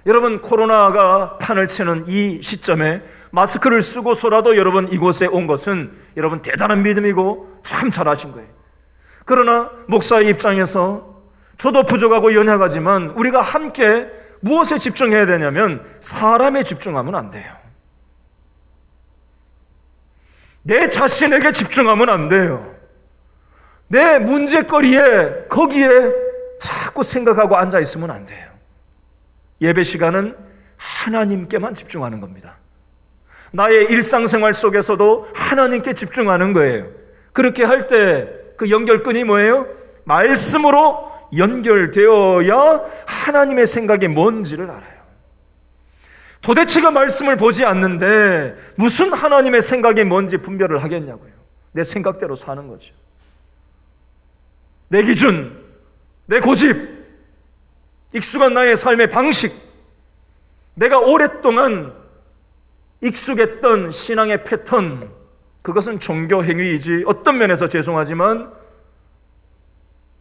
여러분, 코로나가 판을 치는 이 시점에 마스크를 쓰고서라도 여러분 이곳에 온 것은 여러분 대단한 믿음이고 참 잘하신 거예요. 그러나 목사의 입장에서 저도 부족하고 연약하지만 우리가 함께 무엇에 집중해야 되냐면 사람에 집중하면 안 돼요. 내 자신에게 집중하면 안 돼요. 내 문제거리에 거기에 자꾸 생각하고 앉아 있으면 안 돼요. 예배 시간은 하나님께만 집중하는 겁니다. 나의 일상생활 속에서도 하나님께 집중하는 거예요. 그렇게 할 때 그 연결끈이 뭐예요? 말씀으로 연결되어야 하나님의 생각이 뭔지를 알아요. 도대체 그 말씀을 보지 않는데 무슨 하나님의 생각이 뭔지 분별을 하겠냐고요. 내 생각대로 사는 거죠. 내 기준, 내 고집, 익숙한 나의 삶의 방식, 내가 오랫동안 익숙했던 신앙의 패턴, 그것은 종교 행위이지 어떤 면에서 죄송하지만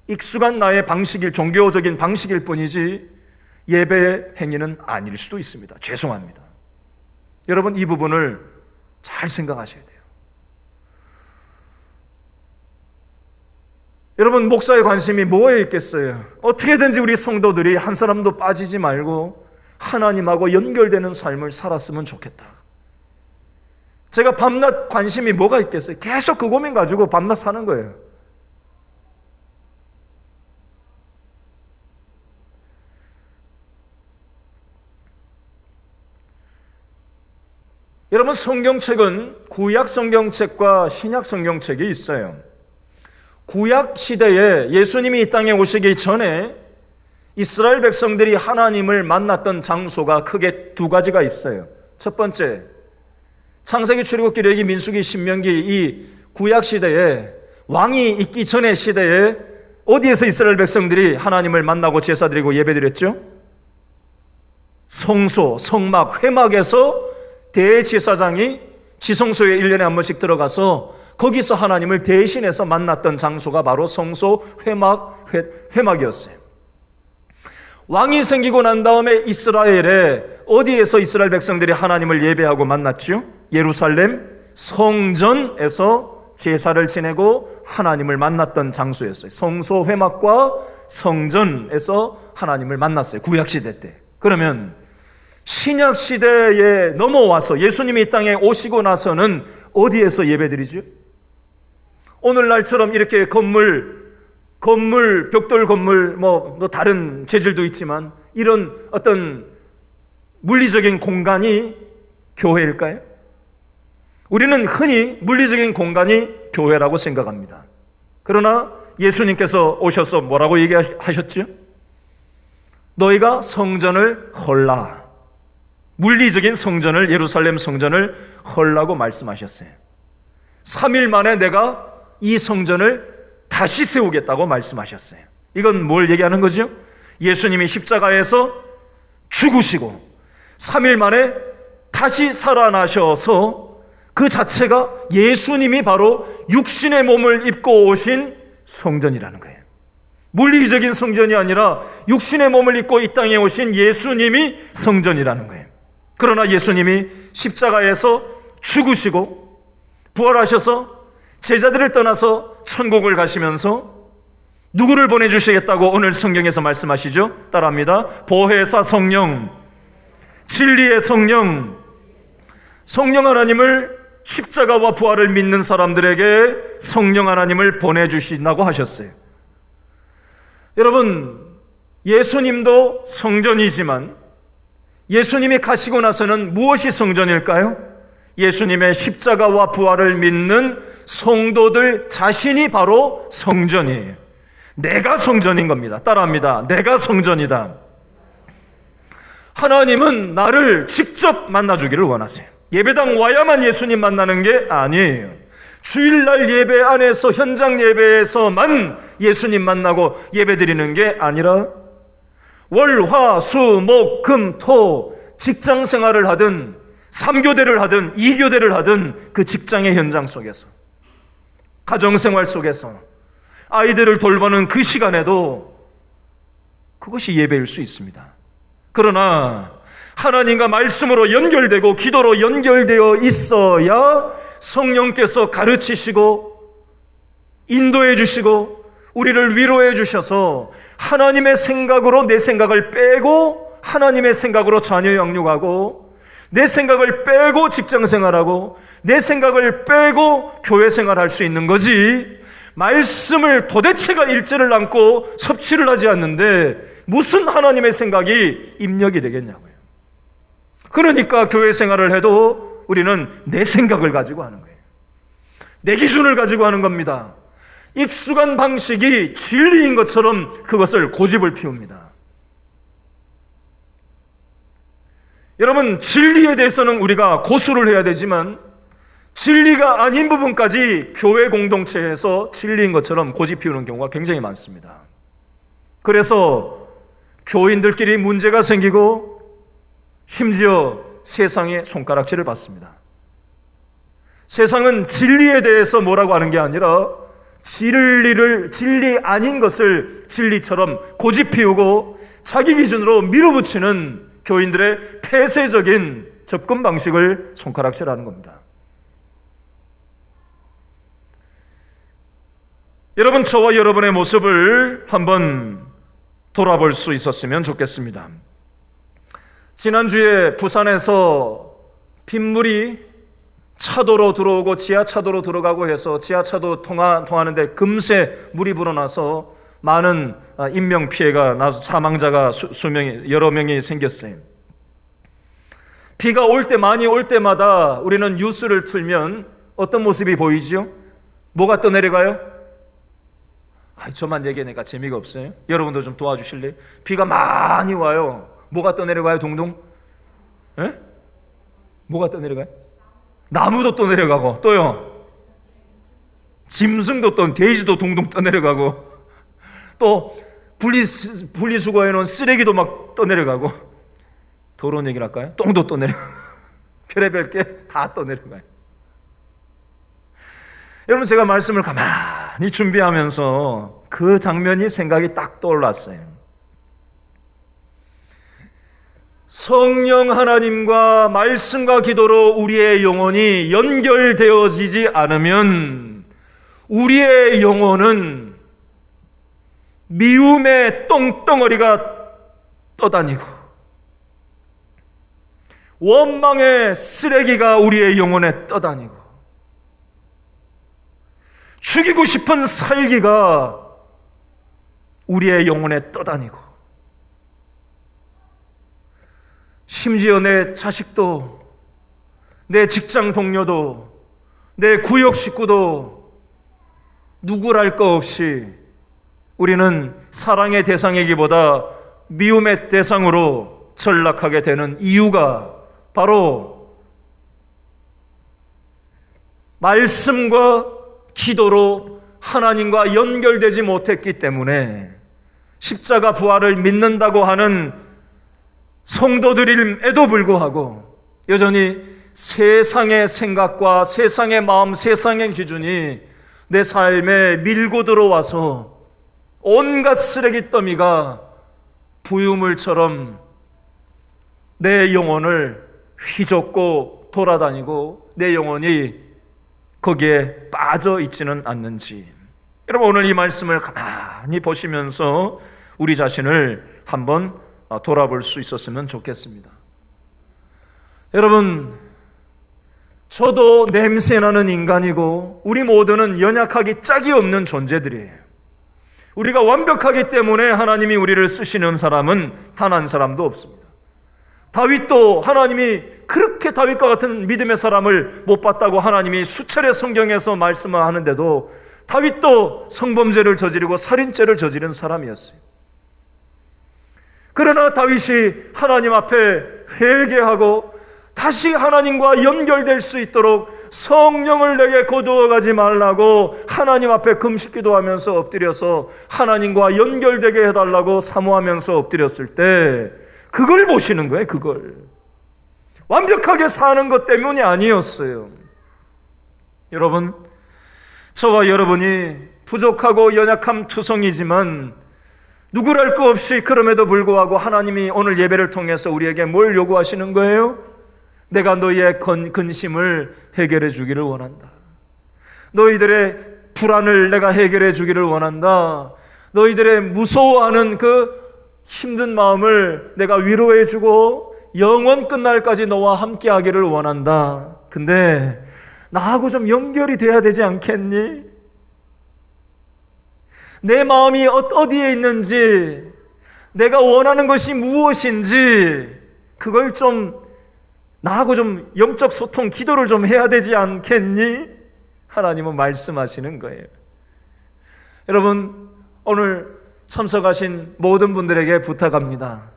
익숙한 나의 방식일, 종교적인 방식일 뿐이지 예배 행위는 아닐 수도 있습니다. 죄송합니다. 여러분, 이 부분을 잘 생각하셔야 돼요. 여러분, 목사의 관심이 뭐에 있겠어요? 어떻게든지 우리 성도들이 한 사람도 빠지지 말고 하나님하고 연결되는 삶을 살았으면 좋겠다. 제가 밤낮 관심이 뭐가 있겠어요? 계속 그 고민 가지고 밤낮 사는 거예요. 여러분, 성경책은 구약 성경책과 신약 성경책이 있어요. 구약 시대에 예수님이 이 땅에 오시기 전에 이스라엘 백성들이 하나님을 만났던 장소가 크게 두 가지가 있어요. 첫 번째, 창세기, 출애굽기, 레위기, 민수기, 신명기 이 구약 시대에 왕이 있기 전의 시대에 어디에서 이스라엘 백성들이 하나님을 만나고 제사 드리고 예배 드렸죠? 성소, 성막, 회막에서 대제사장이 지성소에 1년에 한 번씩 들어가서 거기서 하나님을 대신해서 만났던 장소가 바로 성소, 회막이었어요. 왕이 생기고 난 다음에 이스라엘에 어디에서 이스라엘 백성들이 하나님을 예배하고 만났죠? 예루살렘 성전에서 제사를 지내고 하나님을 만났던 장소였어요. 성소, 회막과 성전에서 하나님을 만났어요. 구약시대 때. 그러면 신약시대에 넘어와서 예수님이 이 땅에 오시고 나서는 어디에서 예배드리죠? 오늘날처럼 이렇게 건물, 벽돌 건물, 뭐 다른 재질도 있지만 이런 어떤 물리적인 공간이 교회일까요? 우리는 흔히 물리적인 공간이 교회라고 생각합니다. 그러나 예수님께서 오셔서 뭐라고 얘기하셨죠? 너희가 성전을 헐라. 물리적인 성전을, 예루살렘 성전을 헐라고 말씀하셨어요. 3일 만에 내가 이 성전을 다시 세우겠다고 말씀하셨어요. 이건 뭘 얘기하는 거죠? 예수님이 십자가에서 죽으시고 3일 만에 다시 살아나셔서 그 자체가 예수님이 바로 육신의 몸을 입고 오신 성전이라는 거예요. 물리적인 성전이 아니라 육신의 몸을 입고 이 땅에 오신 예수님이 성전이라는 거예요. 그러나 예수님이 십자가에서 죽으시고 부활하셔서 제자들을 떠나서 천국을 가시면서 누구를 보내주시겠다고 오늘 성경에서 말씀하시죠? 따라합니다. 보혜사 성령, 진리의 성령, 성령 하나님을 십자가와 부활을 믿는 사람들에게 성령 하나님을 보내주신다고 하셨어요. 여러분, 예수님도 성전이지만 예수님이 가시고 나서는 무엇이 성전일까요? 예수님의 십자가와 부활을 믿는 성도들 자신이 바로 성전이에요. 내가 성전인 겁니다. 따라합니다. 내가 성전이다. 하나님은 나를 직접 만나주기를 원하세요. 예배당 와야만 예수님 만나는 게 아니에요. 주일날 예배 안에서 현장 예배에서만 예수님 만나고 예배 드리는 게 아니라 월, 화, 수, 목, 금, 토 직장 생활을 하든 3교대를 하든 2교대를 하든 그 직장의 현장 속에서 가정생활 속에서 아이들을 돌보는 그 시간에도 그것이 예배일 수 있습니다. 그러나 하나님과 말씀으로 연결되고 기도로 연결되어 있어야 성령께서 가르치시고 인도해 주시고 우리를 위로해 주셔서 하나님의 생각으로 내 생각을 빼고 하나님의 생각으로 자녀 양육하고 내 생각을 빼고 직장 생활하고 내 생각을 빼고 교회 생활할 수 있는 거지, 말씀을 도대체가 읽지를 않고 섭취를 하지 않는데 무슨 하나님의 생각이 입력이 되겠냐고요. 그러니까 교회 생활을 해도 우리는 내 생각을 가지고 하는 거예요. 내 기준을 가지고 하는 겁니다. 익숙한 방식이 진리인 것처럼 그것을 고집을 피웁니다. 여러분, 진리에 대해서는 우리가 고수를 해야 되지만 진리가 아닌 부분까지 교회 공동체에서 진리인 것처럼 고집 피우는 경우가 굉장히 많습니다. 그래서 교인들끼리 문제가 생기고 심지어 세상에 손가락질을 받습니다. 세상은 진리에 대해서 뭐라고 하는 게 아니라 진리 아닌 것을 진리처럼 고집 피우고 자기 기준으로 밀어붙이는 교인들의 폐쇄적인 접근 방식을 손가락질하는 겁니다. 여러분, 저와 여러분의 모습을 한번 돌아볼 수 있었으면 좋겠습니다. 지난주에 부산에서 빗물이 차도로 들어오고 지하차도로 들어가고 해서 지하차도 통하는데 금세 물이 불어나서 많은 인명피해가 나서 사망자가 여러 명이 생겼어요. 비가 올 때 많이 올 때마다 우리는 뉴스를 틀면 어떤 모습이 보이죠? 뭐가 떠내려가요? 저만 얘기하니까 재미가 없어요. 여러분도 좀 도와주실래요? 비가 많이 와요. 뭐가 떠내려가요? 동동? 에? 뭐가 떠내려가요? 나무도 떠내려가고, 또요 짐승도 돼지도 동동 떠내려가고, 또 분리수거해 놓은 쓰레기도 막 떠내려가고, 더러운 얘기를 할까요? 똥도 떠내려가고 별의별 게 다 떠내려가요. 여러분, 제가 말씀을 가만히 준비하면서 그 장면이 생각이 딱 떠올랐어요. 성령 하나님과 말씀과 기도로 우리의 영혼이 연결되어지지 않으면 우리의 영혼은 미움의 똥덩어리가 떠다니고 원망의 쓰레기가 우리의 영혼에 떠다니고 죽이고 싶은 살기가 우리의 영혼에 떠다니고 심지어 내 자식도, 내 직장 동료도, 내 구역 식구도 누구랄 거 없이 우리는 사랑의 대상이기보다 미움의 대상으로 전락하게 되는 이유가 바로 말씀과 기도로 하나님과 연결되지 못했기 때문에 십자가 부활을 믿는다고 하는 성도들임에도 불구하고 여전히 세상의 생각과 세상의 마음, 세상의 기준이 내 삶에 밀고 들어와서 온갖 쓰레기 더미가 부유물처럼 내 영혼을 휘젓고 돌아다니고 내 영혼이 거기에 빠져 있지는 않는지, 여러분 오늘 이 말씀을 가만히 보시면서 우리 자신을 한번 돌아볼 수 있었으면 좋겠습니다. 여러분, 저도 냄새나는 인간이고 우리 모두는 연약하기 짝이 없는 존재들이에요. 우리가 완벽하기 때문에 하나님이 우리를 쓰시는 사람은 단 한 사람도 없습니다. 다윗도 하나님이 그렇게 다윗과 같은 믿음의 사람을 못 봤다고 하나님이 수차례 성경에서 말씀을 하는데도 다윗도 성범죄를 저지르고 살인죄를 저지른 사람이었어요. 그러나 다윗이 하나님 앞에 회개하고 다시 하나님과 연결될 수 있도록 성령을 내게 거두어 가지 말라고 하나님 앞에 금식 기도하면서 엎드려서 하나님과 연결되게 해달라고 사모하면서 엎드렸을 때 그걸 보시는 거예요. 그걸 완벽하게 사는 것 때문이 아니었어요. 여러분, 저와 여러분이 부족하고 연약한 투성이지만 누구랄 것 없이 그럼에도 불구하고 하나님이 오늘 예배를 통해서 우리에게 뭘 요구하시는 거예요? 내가 너희의 근심을 해결해 주기를 원한다. 너희들의 불안을 내가 해결해 주기를 원한다. 너희들의 무서워하는 그 힘든 마음을 내가 위로해 주고 영원 끝날까지 너와 함께 하기를 원한다. 근데 나하고 좀 연결이 돼야 되지 않겠니? 내 마음이 어디에 있는지, 내가 원하는 것이 무엇인지 그걸 좀 나하고 좀 영적 소통, 기도를 좀 해야 되지 않겠니? 하나님은 말씀하시는 거예요. 여러분, 오늘 참석하신 모든 분들에게 부탁합니다.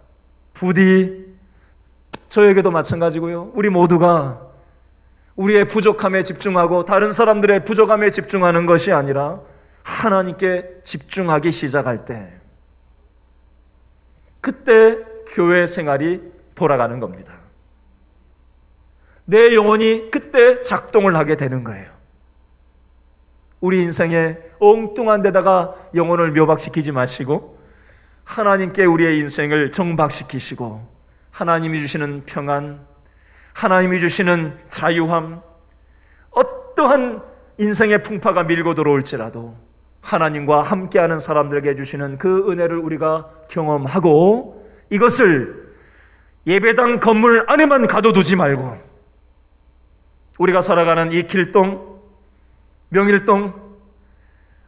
부디 저에게도 마찬가지고요. 우리 모두가 우리의 부족함에 집중하고 다른 사람들의 부족함에 집중하는 것이 아니라 하나님께 집중하기 시작할 때, 그때 교회 생활이 돌아가는 겁니다. 내 영혼이 그때 작동을 하게 되는 거예요. 우리 인생에 엉뚱한 데다가 영혼을 묘박시키지 마시고 하나님께 우리의 인생을 정박시키시고 하나님이 주시는 평안, 하나님이 주시는 자유함, 어떠한 인생의 풍파가 밀고 들어올지라도 하나님과 함께하는 사람들에게 주시는 그 은혜를 우리가 경험하고, 이것을 예배당 건물 안에만 가둬두지 말고 우리가 살아가는 이 길동, 명일동,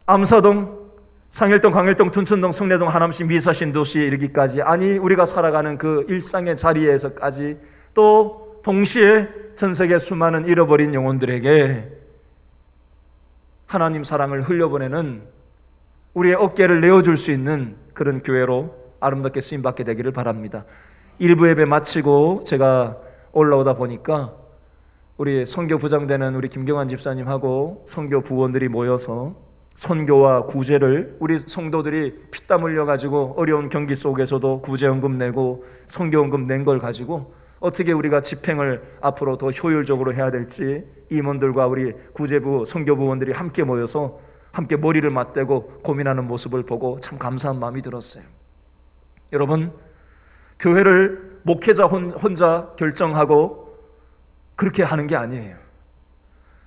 암사동, 상일동, 광일동, 둔천동, 성내동, 하남시, 미사신 도시에 이르기까지, 아니 우리가 살아가는 그 일상의 자리에서까지, 또 동시에 전 세계 수많은 잃어버린 영혼들에게 하나님 사랑을 흘려보내는, 우리의 어깨를 내어줄 수 있는 그런 교회로 아름답게 쓰임받게 되기를 바랍니다. 1부 예배 마치고 제가 올라오다 보니까 우리 선교 부장되는 우리 김경환 집사님하고 선교 부원들이 모여서 선교와 구제를, 우리 성도들이 피땀 흘려가지고 어려운 경기 속에서도 구제연금 내고 선교연금 낸 걸 가지고 어떻게 우리가 집행을 앞으로 더 효율적으로 해야 될지, 임원들과 우리 구제부 선교부원들이 함께 모여서 함께 머리를 맞대고 고민하는 모습을 보고 참 감사한 마음이 들었어요. 여러분, 교회를 목회자 혼자 결정하고 그렇게 하는 게 아니에요.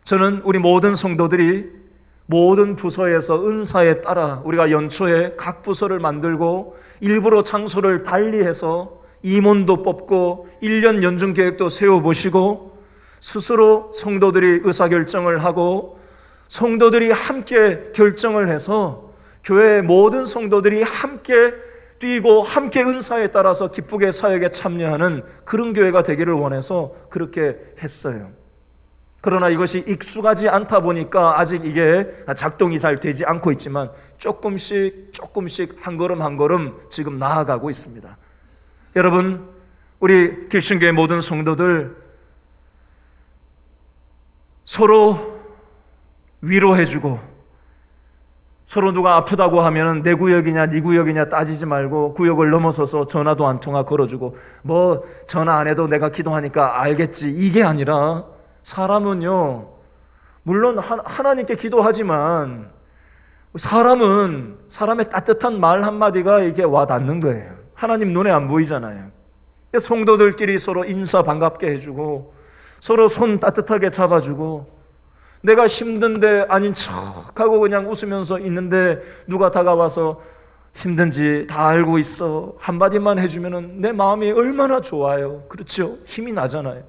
저는 우리 모든 성도들이 모든 부서에서 은사에 따라 우리가 연초에 각 부서를 만들고 일부러 장소를 달리해서 임원도 뽑고 1년 연중 계획도 세워보시고 스스로 성도들이 의사결정을 하고 성도들이 함께 결정을 해서 교회의 모든 성도들이 함께 뛰고 함께 은사에 따라서 기쁘게 사역에 참여하는 그런 교회가 되기를 원해서 그렇게 했어요. 그러나 이것이 익숙하지 않다 보니까 아직 이게 작동이 잘 되지 않고 있지만 조금씩 한 걸음 한 걸음 지금 나아가고 있습니다. 여러분, 우리 길신교회 모든 성도들 서로 위로해주고, 서로 누가 아프다고 하면 내 구역이냐 네 구역이냐 따지지 말고 구역을 넘어서서 전화도 한 통화 걸어주고, 뭐 전화 안 해도 내가 기도하니까 알겠지, 이게 아니라 사람은요, 물론 하나님께 기도하지만 사람은 사람의 따뜻한 말 한마디가 이게 와닿는 거예요. 하나님 눈에 안 보이잖아요. 성도들끼리 서로 인사 반갑게 해주고 서로 손 따뜻하게 잡아주고, 내가 힘든데 아닌 척하고 그냥 웃으면서 있는데 누가 다가와서 힘든지 다 알고 있어 한마디만 해주면 내 마음이 얼마나 좋아요. 그렇죠? 힘이 나잖아요.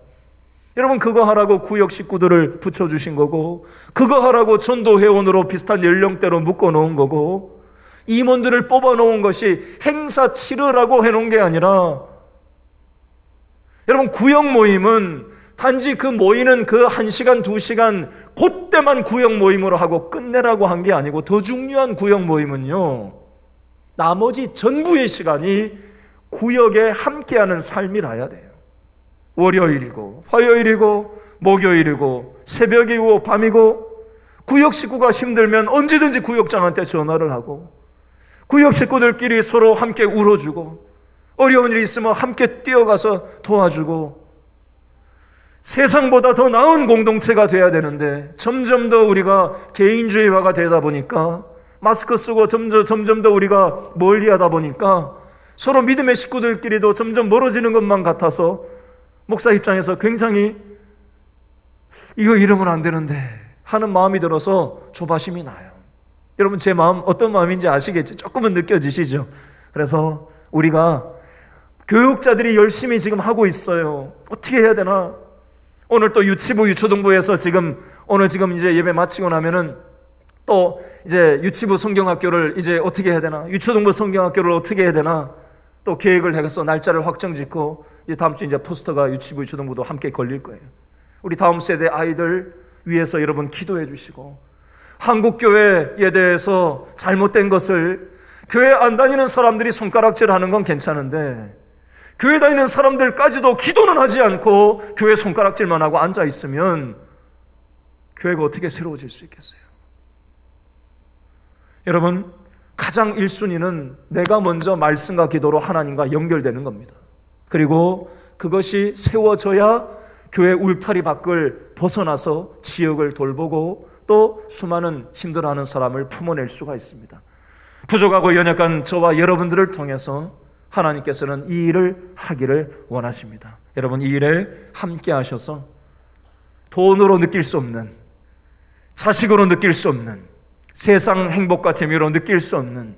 여러분, 그거 하라고 구역 식구들을 붙여주신 거고, 그거 하라고 전도회원으로 비슷한 연령대로 묶어놓은 거고, 임원들을 뽑아놓은 것이 행사 치르라고 해놓은 게 아니라, 여러분, 구역 모임은 단지 그 모이는 그 1시간 2시간 그때만 구역 모임으로 하고 끝내라고 한 게 아니고, 더 중요한 구역 모임은요, 나머지 전부의 시간이 구역에 함께하는 삶이라야 돼요. 월요일이고 화요일이고 목요일이고 새벽이고 밤이고 구역 식구가 힘들면 언제든지 구역장한테 전화를 하고 구역 식구들끼리 서로 함께 울어주고 어려운 일이 있으면 함께 뛰어가서 도와주고 세상보다 더 나은 공동체가 돼야 되는데 점점 더 우리가 개인주의화가 되다 보니까 마스크 쓰고 점점 더 우리가 멀리하다 보니까 서로 믿음의 식구들끼리도 점점 멀어지는 것만 같아서 목사 입장에서 굉장히 이거 이러면 안 되는데 하는 마음이 들어서 조바심이 나요. 여러분 제 마음 어떤 마음인지 아시겠죠? 조금은 느껴지시죠? 그래서 우리가 교육자들이 열심히 지금 하고 있어요. 어떻게 해야 되나? 오늘 또 유치부 유초등부에서 오늘 이제 예배 마치고 나면은 또 이제 유치부 성경학교를 이제 어떻게 해야 되나? 유초등부 성경학교를 어떻게 해야 되나? 또 계획을 해서 날짜를 확정 짓고 이제 다음 주 이제 포스터가 유치부 유초등부도 함께 걸릴 거예요. 우리 다음 세대 아이들 위해서 여러분 기도해 주시고 한국 교회에 대해서 잘못된 것을 교회 안 다니는 사람들이 손가락질하는 건 괜찮은데 교회 다니는 사람들까지도 기도는 하지 않고 교회 손가락질만 하고 앉아 있으면 교회가 어떻게 새로워질 수 있겠어요? 여러분 가장 1순위는 내가 먼저 말씀과 기도로 하나님과 연결되는 겁니다. 그리고 그것이 세워져야 교회 울타리 밖을 벗어나서 지역을 돌보고 또 수많은 힘들어하는 사람을 품어낼 수가 있습니다. 부족하고 연약한 저와 여러분들을 통해서 하나님께서는 이 일을 하기를 원하십니다. 여러분 이 일에 함께 하셔서 돈으로 느낄 수 없는, 자식으로 느낄 수 없는, 세상 행복과 재미로 느낄 수 없는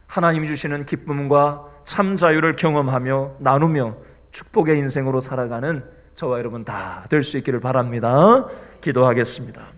하나님이 주시는 기쁨과 참 자유를 경험하며 나누며 축복의 인생으로 살아가는 저와 여러분 다 될 수 있기를 바랍니다. 기도하겠습니다.